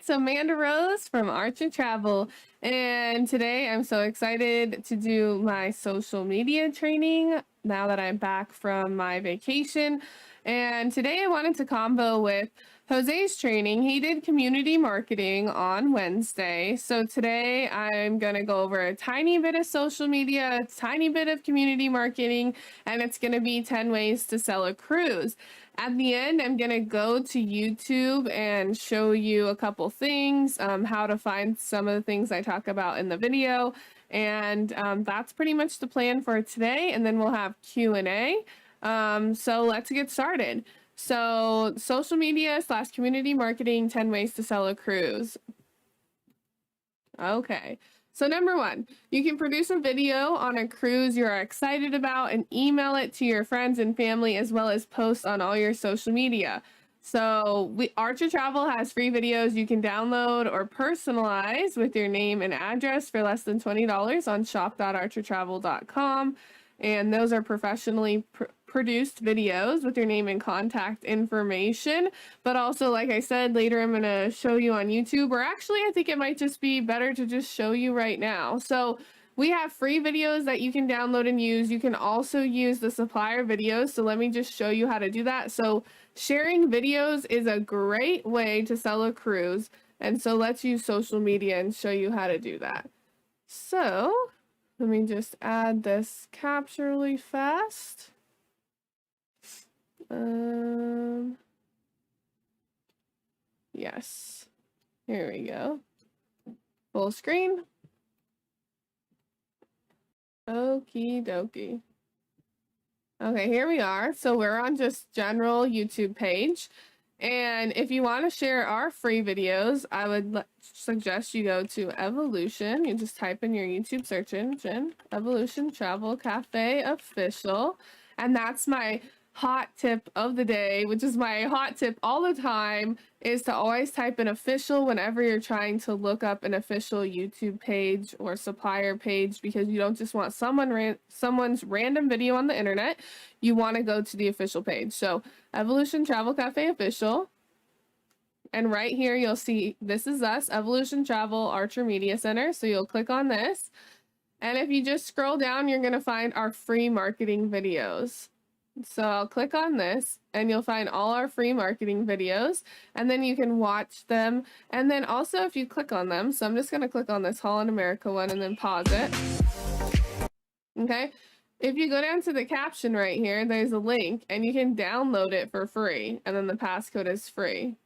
it's Amanda Rose from Archer Travel, and today I'm so excited to do my social media training now that I'm back from my vacation. And today I wanted to combo with Jose's training. He did community marketing on Wednesday, so today I'm gonna go over a tiny bit of social media, a tiny bit of community marketing, and it's gonna be 10 ways to sell a cruise. At the end, I'm going to go to YouTube and show you a couple things, how to find some of the things I talk about in the video. And that's pretty much the plan for today. And then we'll have Q&A. So let's get started. So social media / community marketing, 10 ways to sell a cruise. Okay. So number one, you can produce a video on a cruise you're excited about and email it to your friends and family, as well as post on all your social media. So Archer Travel has free videos you can download or personalize with your name and address for less than $20 on shop.archertravel.com. And those are professionally produced videos with your name and contact information. But also, like I said, later I'm going to show you on YouTube, or actually I think it might just be better to just show you right now. So we have free videos that you can download and use. You can also use the supplier videos. So let me just show you how to do that. So sharing videos is a great way to sell a cruise. And so let's use social media and show you how to do that. So let me just add this capture really fast. Yes, here we go. Full screen. Okie dokie. Okay, here we are. So we're on just general YouTube page. And if you want to share our free videos, I would suggest you go to Evolution. You just type in your YouTube search engine, Evolution Travel Cafe Official. And that's my hot tip of the day, which is my hot tip all the time, is to always type in official whenever you're trying to look up an official YouTube page or supplier page, because you don't just want someone's random video on the internet. You want to go to the official page. So Evolution Travel Cafe Official. And right here, you'll see this is us, Evolution Travel Archer Media Center. So you'll click on this. And if you just scroll down, you're going to find our free marketing videos. So I'll click on this and you'll find all our free marketing videos, and then you can watch them. And then also if you click on them, so I'm just going to click on this Holland America one and then pause it. Okay. If you go down to the caption right here, there's a link and you can download it for free. And then the passcode is free.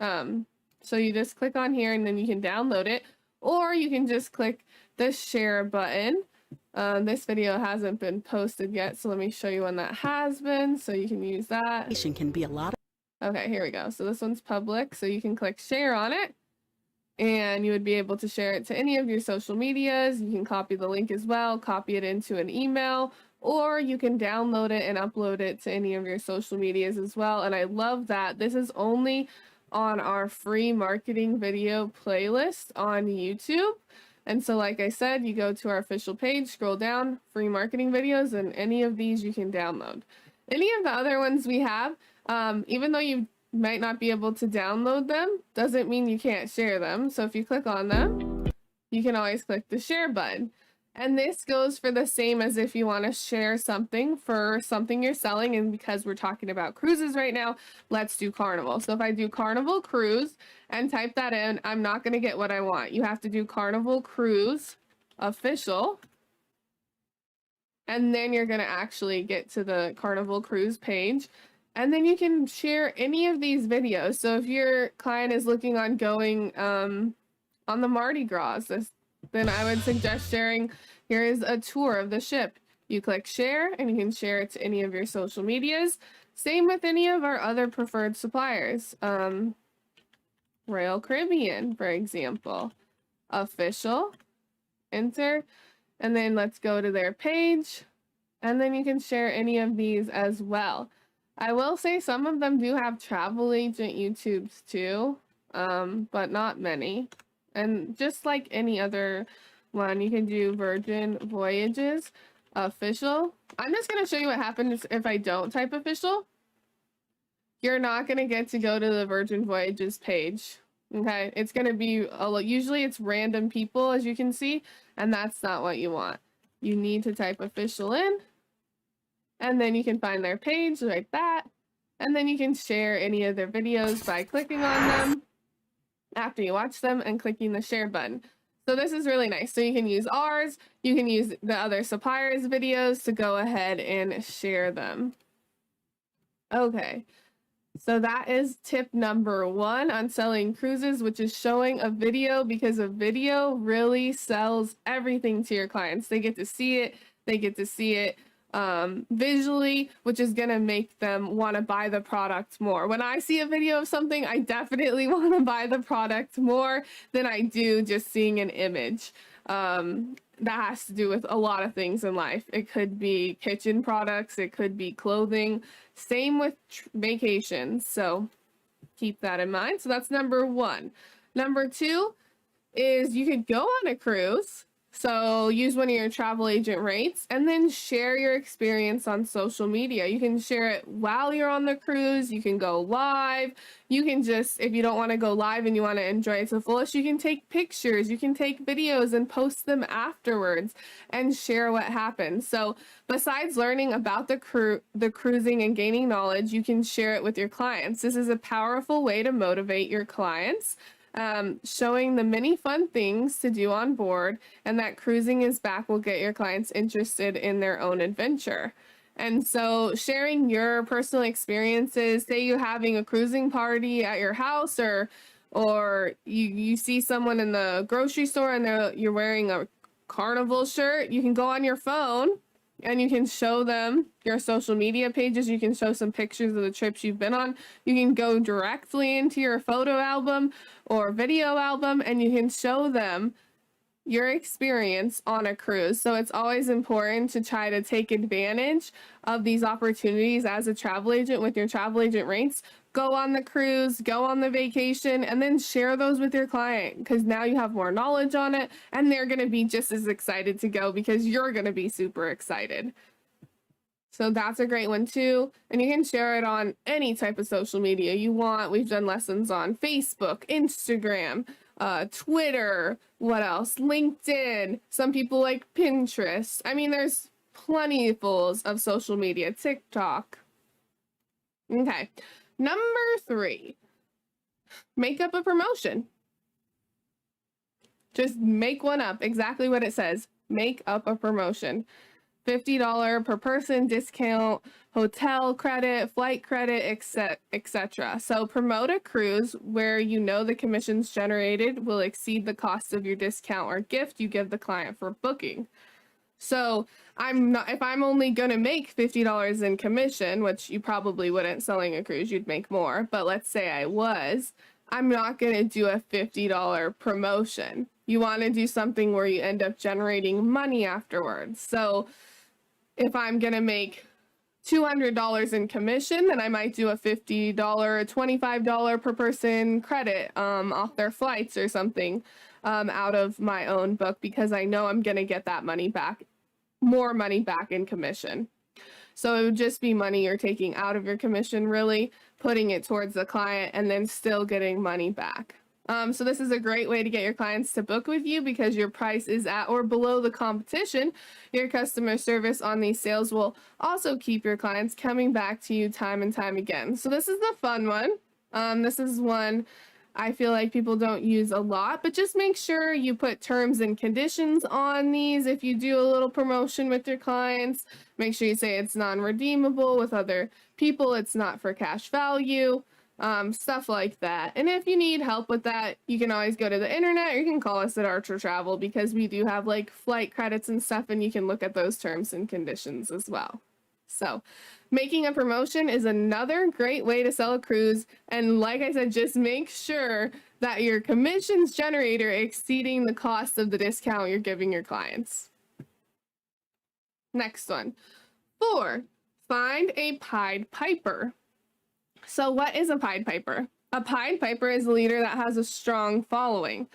So you just click on here and then you can download it, or you can just click the share button. This video hasn't been posted yet, so let me show you when that has been, so you can use that. Can be a lot of okay, here we go. So this one's public, so you can click share on it, and you would be able to share it to any of your social medias. You can copy the link as well, copy it into an email, or you can download it and upload it to any of your social medias as well. And I love that this is only on our free marketing video playlist on YouTube. And so like I said, you go to our official page, scroll down, free marketing videos, and any of these you can download. Any of the other ones we have, even though you might not be able to download them, doesn't mean you can't share them. So if you click on them, you can always click the share button. And this goes for the same as if you want to share something for something you're selling. And because we're talking about cruises right now, let's do Carnival. So if I do Carnival Cruise and type that in, I'm not going to get what I want. You have to do Carnival Cruise Official. And then you're going to actually get to the Carnival Cruise page. And then you can share any of these videos. So if your client is looking on going on the Mardi Gras, then I would suggest sharing, here is a tour of the ship. You click share and you can share it to any of your social medias. Same with any of our other preferred suppliers. Royal Caribbean, for example. Official, enter, and then let's go to their page. And then you can share any of these as well. I will say some of them do have travel agent YouTubes too, but not many. And just like any other one, you can do Virgin Voyages Official. I'm just going to show you what happens if I don't type official. You're not going to get to go to the Virgin Voyages page. Okay, it's going to be usually it's random people, as you can see, and that's not what you want. You need to type official in, and then you can find their page like that, and then you can share any of their videos by clicking on them after you watch them and clicking the share button. So this is really nice. So you can use ours, you can use the other suppliers' videos to go ahead and share them. Okay, so that is tip number 1 on selling cruises, which is showing a video, because a video really sells everything to your clients. They get to see it, visually, which is going to make them want to buy the product more. When I see a video of something, I definitely want to buy the product more than I do just seeing an image. That has to do with a lot of things in life. It could be kitchen products, it could be clothing, same with vacations. So keep that in mind. So that's number 1. Number 2 is you could go on a cruise. So use one of your travel agent rates and then share your experience on social media. You can share it while you're on the cruise. You can go live. You can just, if you don't want to go live and you want to enjoy it to the fullest, you can take pictures, you can take videos and post them afterwards and share what happened. So besides learning about the cruising and gaining knowledge, you can share it with your clients. This is a powerful way to motivate your clients. Showing the many fun things to do on board, and that cruising is back will get your clients interested in their own adventure. And so sharing your personal experiences, say you're having a cruising party at your house, or you see someone in the grocery store and you're wearing a Carnival shirt, you can go on your phone and you can show them your social media pages. You can show some pictures of the trips you've been on. You can go directly into your photo album or video album and you can show them your experience on a cruise. So it's always important to try to take advantage of these opportunities as a travel agent with your travel agent rates. Go on the cruise, go on the vacation, and then share those with your client, because now you have more knowledge on it and they're going to be just as excited to go because you're going to be super excited. So that's a great one too. And you can share it on any type of social media you want. We've done lessons on Facebook, Instagram, Twitter, what else? LinkedIn. Some people like Pinterest. I mean, there's plentyfuls of social media, TikTok. Okay. Number 3, make up a promotion. Just make one up, exactly what it says. Make up a promotion. $50 per person discount, hotel credit, flight credit, etc. So promote a cruise where you know the commissions generated will exceed the cost of your discount or gift you give the client for booking. So if I'm only going to make $50 in commission, which you probably wouldn't selling a cruise, you'd make more, but let's say I was, I'm not going to do a $50 promotion. You want to do something where you end up generating money afterwards. So if I'm going to make $200 in commission, then I might do a $50, $25 per person credit off their flights or something out of my own book, because I know I'm going to get that money back, more money back in commission. So it would just be money you're taking out of your commission, really putting it towards the client and then still getting money back. So this is a great way to get your clients to book with you, because your price is at or below the competition. Your customer service on these sales will also keep your clients coming back to you time and time again. So this is the fun one. This is one I feel like people don't use a lot, but just make sure you put terms and conditions on these. If you do a little promotion with your clients, make sure you say it's non-redeemable with other people. It's not for cash value. Stuff like that. And if you need help with that, you can always go to the internet, or you can call us at Archer Travel, because we do have like flight credits and stuff, and you can look at those terms and conditions as well. So making a promotion is another great way to sell a cruise. And like I said, just make sure that your commissions generator exceeding the cost of the discount you're giving your clients. Next one. 4, find a Pied Piper. So what is a Pied Piper? A Pied Piper is a leader that has a strong following.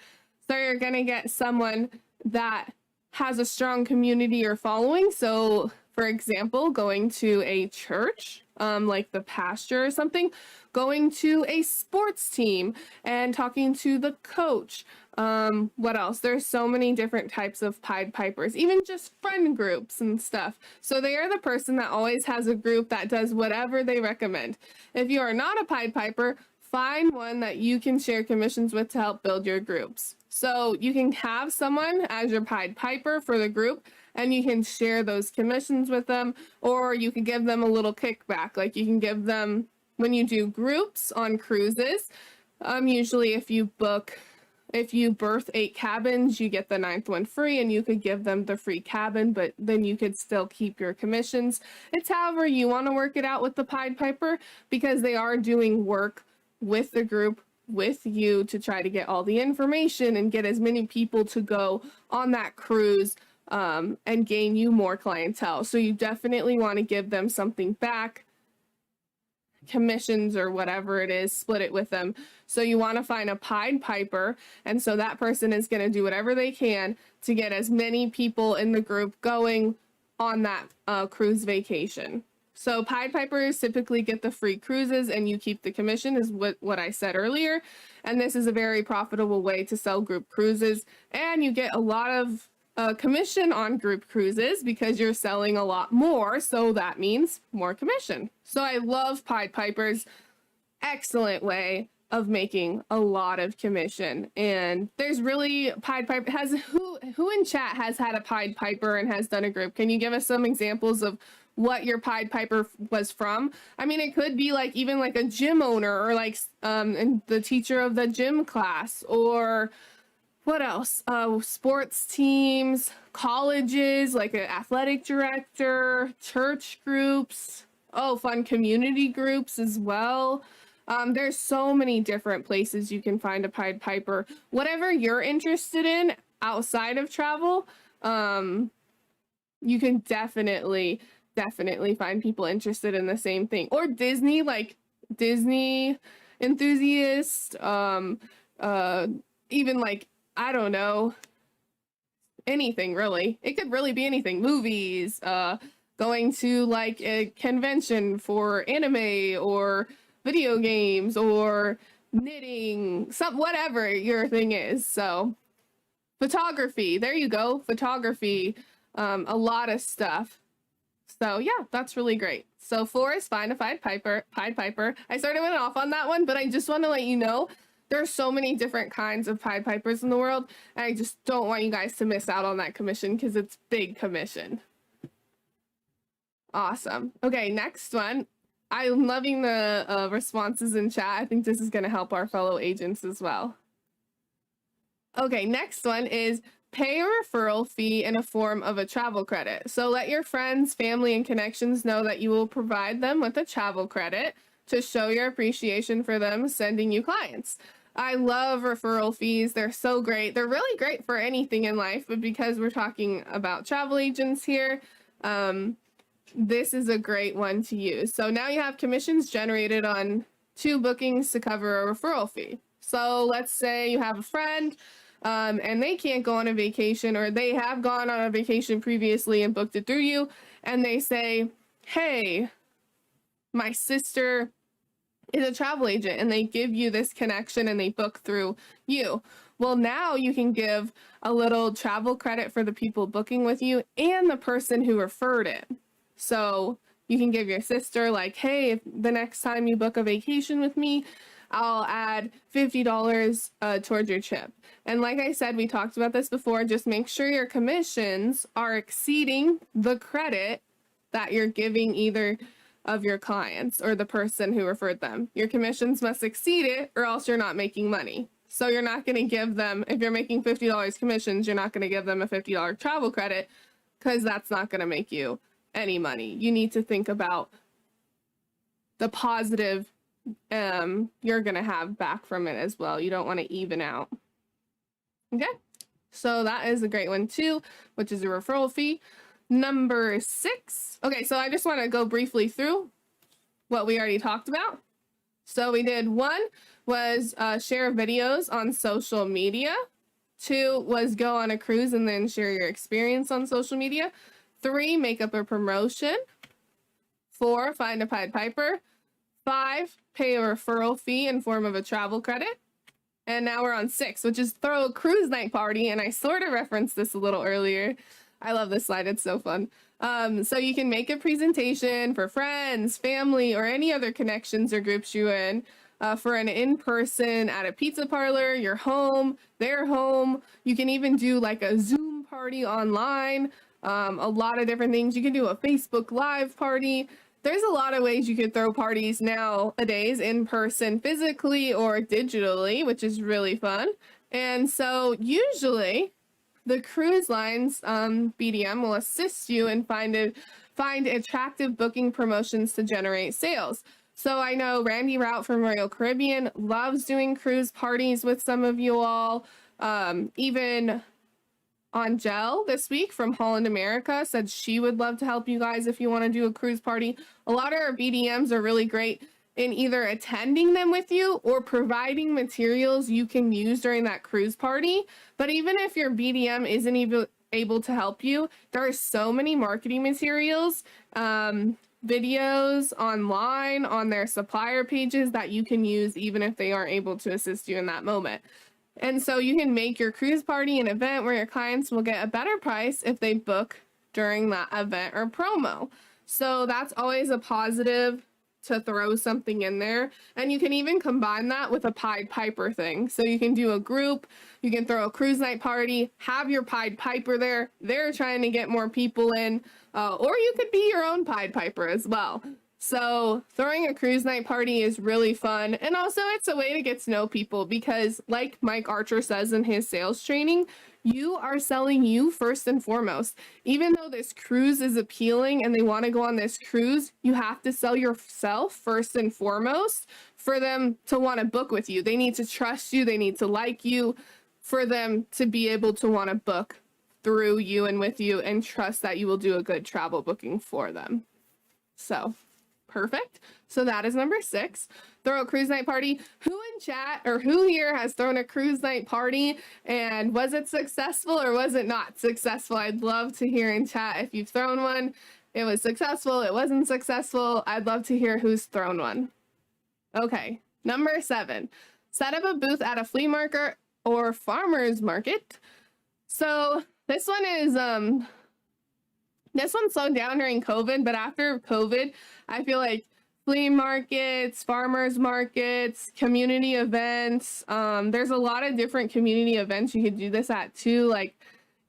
So you're going to get someone that has a strong community or following. So For example, going to a church, like the pastor or something, going to a sports team and talking to the coach. What else? There's so many different types of Pied Pipers, even just friend groups and stuff. So they are the person that always has a group that does whatever they recommend. If you are not a Pied Piper, find one that you can share commissions with to help build your groups. So you can have someone as your Pied Piper for the group, and you can share those commissions with them, or you can give them a little kickback. Like you can give them, when you do groups on cruises, usually if you berth 8 cabins, you get the 9th one free, and you could give them the free cabin, but then you could still keep your commissions. It's however you want to work it out with the Pied Piper, because they are doing work with the group, with you, to try to get all the information and get as many people to go on that cruise, and gain you more clientele. So you definitely want to give them something back, commissions or whatever it is, split it with them. So you want to find a Pied Piper, and so that person is going to do whatever they can to get as many people in the group going on that cruise vacation. So Pied Pipers typically get the free cruises and you keep the commission, is what I said earlier. And this is a very profitable way to sell group cruises, and you get a lot of commission on group cruises because you're selling a lot more, so that means more commission. So I love Pied Pipers. Excellent way of making a lot of commission. And there's really Pied Piper who in chat has had a Pied Piper and has done a group? Can you give us some examples of what your Pied Piper was from? I mean, it could be like even like a gym owner, or like and the teacher of the gym class, or what else? Sports teams, colleges, like an athletic director, church groups, fun community groups as well. There's so many different places you can find a Pied Piper. Whatever you're interested in outside of travel, you can definitely find people interested in the same thing. Or Disney, like Disney enthusiasts, even like, I don't know, anything really. It could really be anything. Movies, going to like a convention for anime or video games or knitting, whatever your thing is. So photography, there you go, photography, a lot of stuff. So yeah, that's really great. So 4 is find a Pied Piper. I started went off on that one, but I just want to let you know there's so many different kinds of Pied Pipers in the world, and I just don't want you guys to miss out on that commission because it's big commission. Awesome. Okay, next one. I'm loving the responses in chat. I think this is going to help our fellow agents as well. Okay, next one is pay a referral fee in a form of a travel credit. So let your friends, family, and connections know that you will provide them with a travel credit to show your appreciation for them sending you clients. I love referral fees. They're so great. They're really great for anything in life, but because we're talking about travel agents here, this is a great one to use. So now you have commissions generated on 2 bookings to cover a referral fee. So let's say you have a friend, and they can't go on a vacation, or they have gone on a vacation previously and booked it through you, and they say, hey, my sister is a travel agent, and they give you this connection and they book through you. Well, now you can give a little travel credit for the people booking with you and the person who referred it. So you can give your sister like, hey, if the next time you book a vacation with me, I'll add $50 towards your trip. And like I said, we talked about this before, just make sure your commissions are exceeding the credit that you're giving either of your clients or the person who referred them. Your commissions must exceed it, or else you're not making money. So you're not going to give them, if you're making $50 commissions, you're not going to give them a $50 travel credit, because that's not going to make you any money. You need to think about the positive you're going to have back from it as well. You don't want to even out. Okay, so that is a great one too, which is a referral fee. Number 6. Okay, so I just want to go briefly through what we already talked about. So we did 1 was share videos on social media. 2 was go on a cruise and then share your experience on social media. 3, make up a promotion. 4, find a Pied Piper. 5, pay a referral fee in form of a travel credit. And now we're on 6, which is throw a cruise night party. And I sort of referenced this a little earlier. I love this slide. It's so fun. So you can make a presentation for friends, family, or any other connections or groups you're in for an in-person at a pizza parlor, your home, their home. You can even do like a Zoom party online, a lot of different things. You can do a Facebook Live party. There's a lot of ways you could throw parties nowadays, in person, physically, or digitally, which is really fun. And so usually the cruise lines BDM will assist you and find attractive booking promotions to generate sales. So I know Randy Rout from Royal Caribbean loves doing cruise parties with some of you all. Even Angel this week from Holland America said she would love to help you guys if you want to do a cruise party. A lot of our BDMs are really great in either attending them with you or providing materials you can use during that cruise party. But even if your BDM isn't even able to help you, there are so many marketing materials, videos online on their supplier pages that you can use even if they aren't able to assist you in that moment. And so you can make your cruise party an event where your clients will get a better price if they book during that event or promo. So that's always a positive to throw something in there. And you can even combine that with a Pied Piper thing. So you can do a group, you can throw a cruise night party, have your Pied Piper there. They're trying to get more people in, or you could be your own Pied Piper as well. So throwing a cruise night party is really fun. And also it's a way to get to know people because like Mike Archer says in his sales training, you are selling you first and foremost. Even though this cruise is appealing and they want to go on this cruise, you have to sell yourself first and foremost for them to want to book with you. They need to trust you. They need to like you for them to be able to want to book through you and with you and trust that you will do a good travel booking for them. So perfect. So that is number 6. Throw a cruise night party. Who in chat or who here has thrown a cruise night party and was it successful or was it not successful? I'd love to hear in chat if you've thrown one. It was successful. It wasn't successful. I'd love to hear who's thrown one. Okay. Number 7, set up a booth at a flea market or farmer's market. So this one is, this one slowed down during COVID, but after COVID, I feel like flea markets, farmers markets, community events, there's a lot of different community events you could do this at too. Like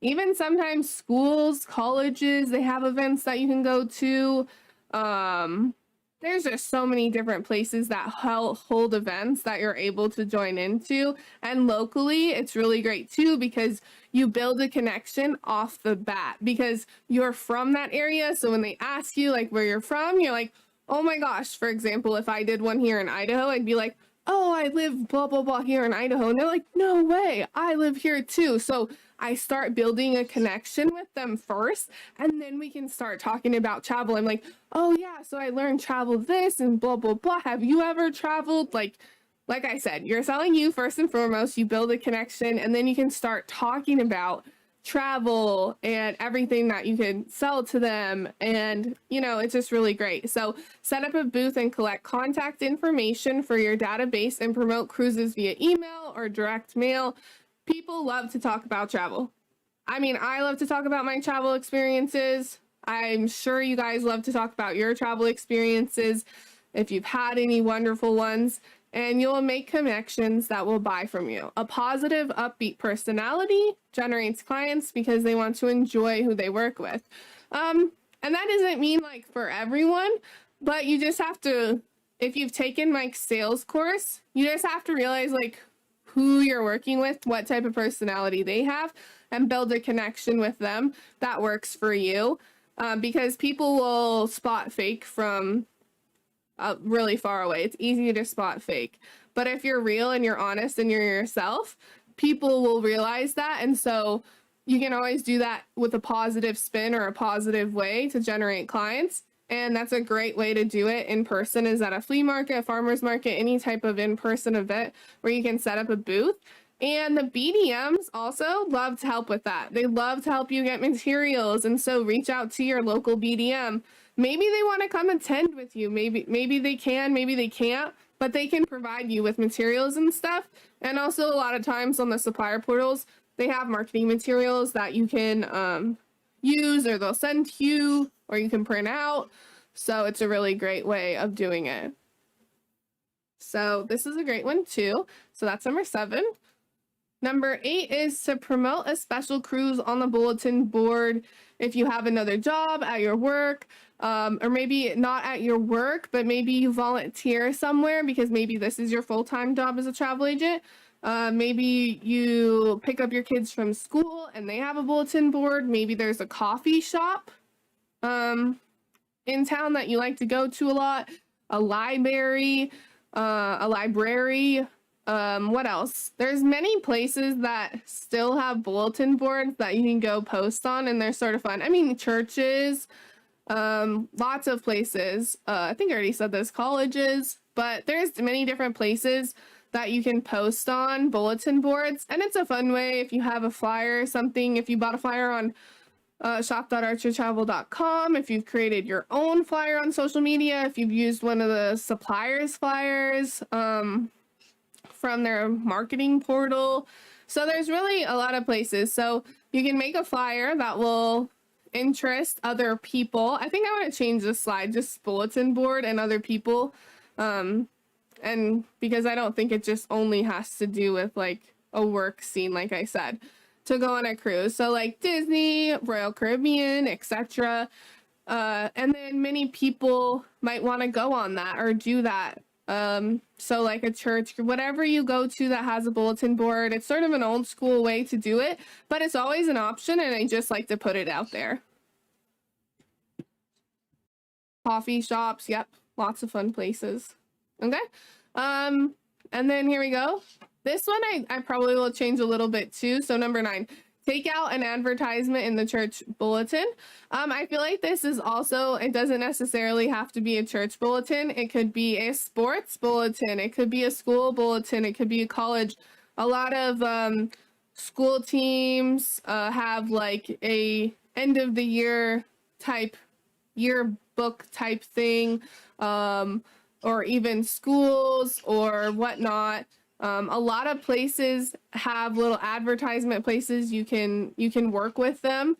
even sometimes schools, colleges, they have events that you can go to. There's just so many different places that hold events that you're able to join into. And locally, it's really great too because you build a connection off the bat because you're from that area. So when they ask you like where you're from, you're like, oh my gosh. For example, if I did one here in Idaho, I'd be like, oh, I live blah, blah, blah here in Idaho. And they're like, no way, I live here too. So I start building a connection with them first, and then we can start talking about travel. I'm like, oh yeah, so I learned travel this and blah, blah, blah. Have you ever traveled? Like I said, you're selling you first and foremost, you build a connection, and then you can start talking about travel and everything that you can sell to them. And, you know, it's just really great. So set up a booth and collect contact information for your database and promote cruises via email or direct mail. People love to talk about travel. I mean, I love to talk about my travel experiences. I'm sure you guys love to talk about your travel experiences if you've had any wonderful ones. And you'll make connections that will buy from you. A positive, upbeat personality generates clients because they want to enjoy who they work with. And that doesn't mean like for everyone, but you just have to, if you've taken Mike's sales course, you just have to realize like who you're working with, what type of personality they have, and build a connection with them that works for you. Because people will spot fake from really far away. It's easy to spot fake. But if you're real and you're honest and you're yourself, people will realize that. And so you can always do that with a positive spin or a positive way to generate clients. And that's a great way to do it in person is at a flea market, a farmer's market, any type of in-person event where you can set up a booth And the BDMs also love to help with that. They love to help you get materials. And so reach out to your local BDM. Maybe they want to come attend with you. Maybe they can, maybe they can't, but they can provide you with materials and stuff. And also a lot of times on the supplier portals, they have marketing materials that you can use, or they'll send to you, or you can print out. So it's a really great way of doing it. So this is a great one too. So that's number 7. Number 8 is to promote a special cruise on the bulletin board if you have another job at your work, or maybe not at your work, but maybe you volunteer somewhere because maybe this is your full-time job as a travel agent. Maybe you pick up your kids from school and they have a bulletin board. Maybe there's a coffee shop in town that you like to go to a lot, a library, what else? There's many places that still have bulletin boards that you can go post on, and they're sort of fun. I mean, churches, lots of places. I think I already said this, colleges, but there's many different places that you can post on bulletin boards, and it's a fun way if you have a flyer or something. If you bought a flyer on shop.archertravel.com, if you've created your own flyer on social media, if you've used one of the suppliers' flyers from their marketing portal. So there's really a lot of places. So you can make a flyer that will interest other people. I think I want to change this slide, just bulletin board and other people. And because I don't think it just only has to do with like a work scene, like I said, to go on a cruise. So like Disney, Royal Caribbean, etc. And then many people might want to go on that or do that. So like a church, whatever you go to that has a bulletin board, it's sort of an old school way to do it, but it's always an option, and I just like to put it out there. Coffee shops, yep, lots of fun places. Okay, and then here we go. This one I probably will change a little bit too. So number 9, take out an advertisement in the church bulletin. I feel like this is also, it doesn't necessarily have to be a church bulletin. It could be a sports bulletin. It could be a school bulletin. It could be a college. A lot of school teams have like a end of the year type yearbook type thing, or even schools or whatnot. A lot of places have little advertisement places you can work with them,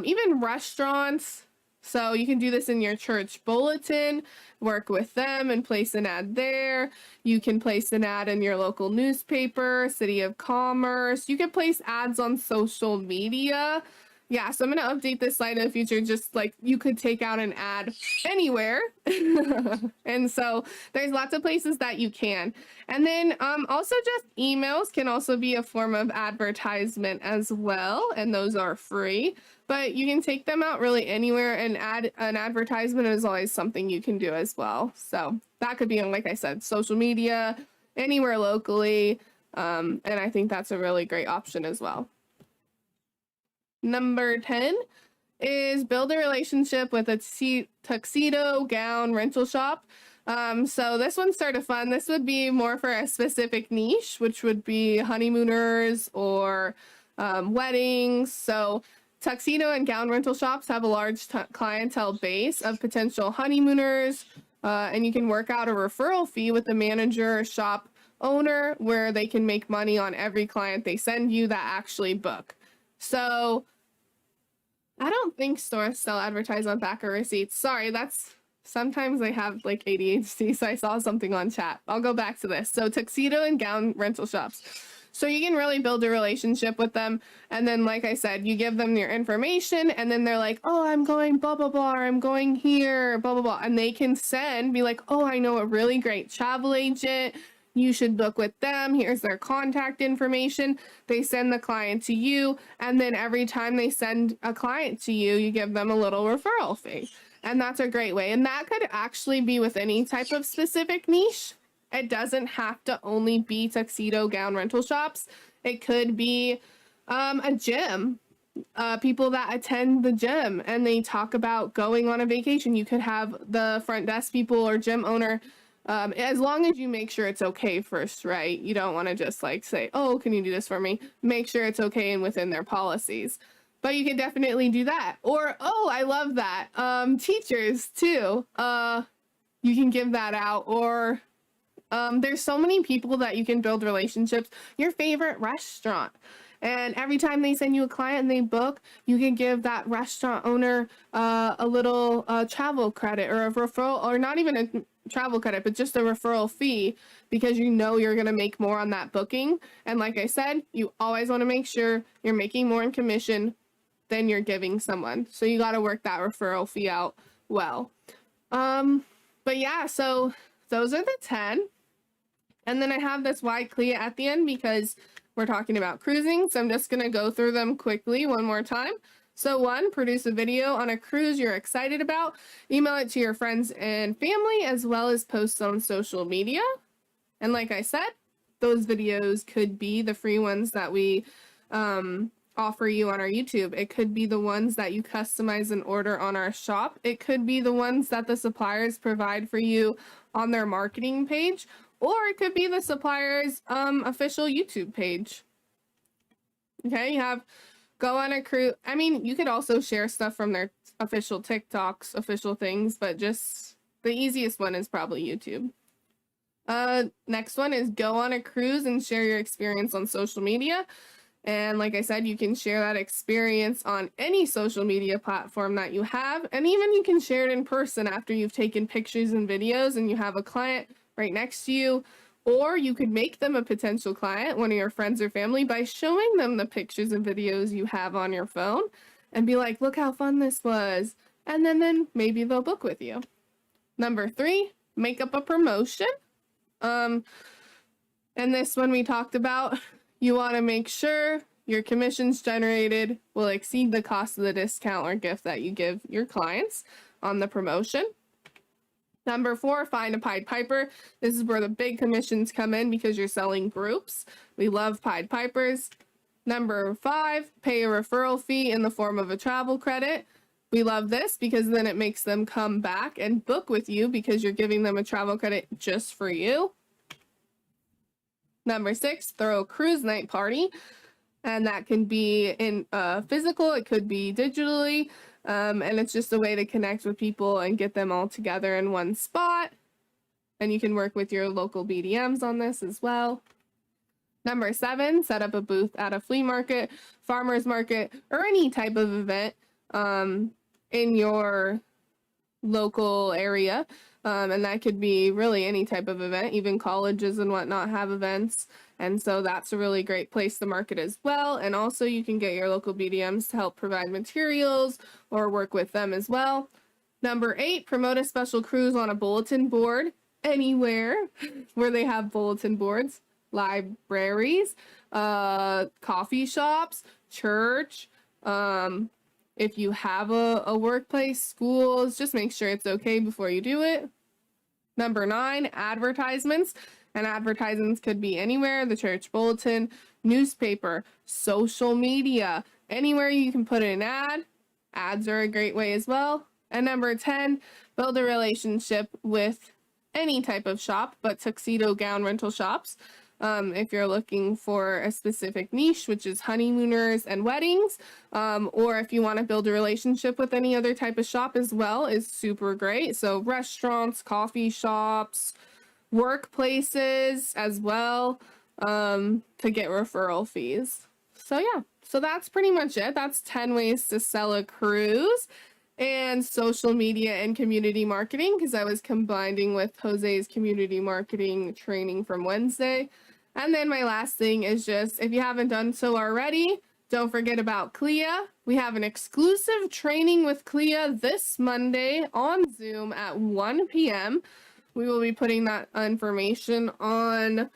even restaurants. So you can do this in your church bulletin, work with them and place an ad there. You can place an ad in your local newspaper, City of Commerce. You can place ads on social media. Yeah, so I'm going to update this slide in the future, just like you could take out an ad anywhere. And so there's lots of places that you can. And then also just emails can also be a form of advertisement as well. And those are free, but you can take them out really anywhere, and add an advertisement is always something you can do as well. So that could be on, like I said, social media, anywhere locally. And I think that's a really great option as well. Number 10 is build a relationship with a tuxedo gown rental shop. So this one's sort of fun. This would be more for a specific niche, which would be honeymooners or weddings. So tuxedo and gown rental shops have a large clientele base of potential honeymooners, and you can work out a referral fee with the manager or shop owner where they can make money on every client they send you that actually book. So I don't think stores still advertise on back of receipts. Sorry, that's sometimes I have like ADHD, so I saw something on chat. I'll go back to this. So tuxedo and gown rental shops. So you can really build a relationship with them. And then, like I said, you give them your information, and then they're like, oh, I'm going blah, blah, blah, or I'm going here, blah, blah, blah. And they can be like, oh, I know a really great travel agent. You should book with them. Here's their contact information. They send the client to you. And then every time they send a client to you, you give them a little referral fee. And that's a great way. And that could actually be with any type of specific niche. It doesn't have to only be tuxedo gown rental shops. It could be a gym. People that attend the gym and they talk about going on a vacation. You could have the front desk people or gym owner As long as you make sure it's okay first, right? You don't want to just like say, oh, can you do this for me? Make sure it's okay and within their policies. But you can definitely do that. Or, oh, I love that. Teachers too. You can give that out. Or there's so many people that you can build relationships. Your favorite restaurant. And every time they send you a client and they book, you can give that restaurant owner a little travel credit or a referral, or not even a travel credit, but just a referral fee, because you know you're going to make more on that booking. And like I said, you always want to make sure you're making more in commission than you're giving someone. So you got to work that referral fee out well. But yeah, so those are the 10. And then I have this why CLIA at the end because we're talking about cruising. So I'm just going to go through them quickly one more time. So 1, produce a video on a cruise you're excited about. Email it to your friends and family, as well as post on social media. And like I said, those videos could be the free ones that we offer you on our YouTube. It could be the ones that you customize and order on our shop. It could be the ones that the suppliers provide for you on their marketing page. Or it could be the supplier's official YouTube page. Okay, you have go on a cruise. I mean, you could also share stuff from their official TikToks, official things, but just the easiest one is probably YouTube. Next one is go on a cruise and share your experience on social media. And like I said, you can share that experience on any social media platform that you have. And even you can share it in person after you've taken pictures and videos and you have a client right next to you. Or you could make them a potential client, one of your friends or family, by showing them the pictures and videos you have on your phone and be like, look how fun this was. And then maybe they'll book with you. Number 3, make up a promotion. And this one we talked about, you want to make sure your commissions generated will exceed the cost of the discount or gift that you give your clients on the promotion. Number 4, find a Pied Piper. This is where the big commissions come in because you're selling groups. We love Pied Pipers. Number 5, pay a referral fee in the form of a travel credit. We love this because then it makes them come back and book with you because you're giving them a travel credit just for you. Number 6, throw a cruise night party. And that can be in physical, it could be digitally. And it's just a way to connect with people and get them all together in one spot. And you can work with your local BDMs on this as well. Number 7, set up a booth at a flea market, farmer's market, or any type of event in your local area. And that could be really any type of event. Even colleges and whatnot have events. And so that's a really great place to market as well. And also you can get your local BDMs to help provide materials or work with them as well. Number 8, promote a special cruise on a bulletin board anywhere where they have bulletin boards, libraries, coffee shops, church. If you have a workplace, schools, just make sure it's okay before you do it. Number 9, advertisements. And advertisements could be anywhere, the church bulletin, newspaper, social media, anywhere you can put an ad. Ads are a great way as well. And number 10, build a relationship with any type of shop, but tuxedo gown rental shops. If you're looking for a specific niche, which is honeymooners and weddings, or if you want to build a relationship with any other type of shop as well, is super great. So restaurants, coffee shops, workplaces as well, to get referral fees. So yeah, so that's pretty much it. That's 10 ways to sell a cruise and social media and community marketing, because I was combining with Jose's community marketing training from Wednesday. And then my last thing is just, if you haven't done so already, don't forget about CLIA. We have an exclusive training with CLIA this Monday on Zoom at 1 p.m. We will be putting that information on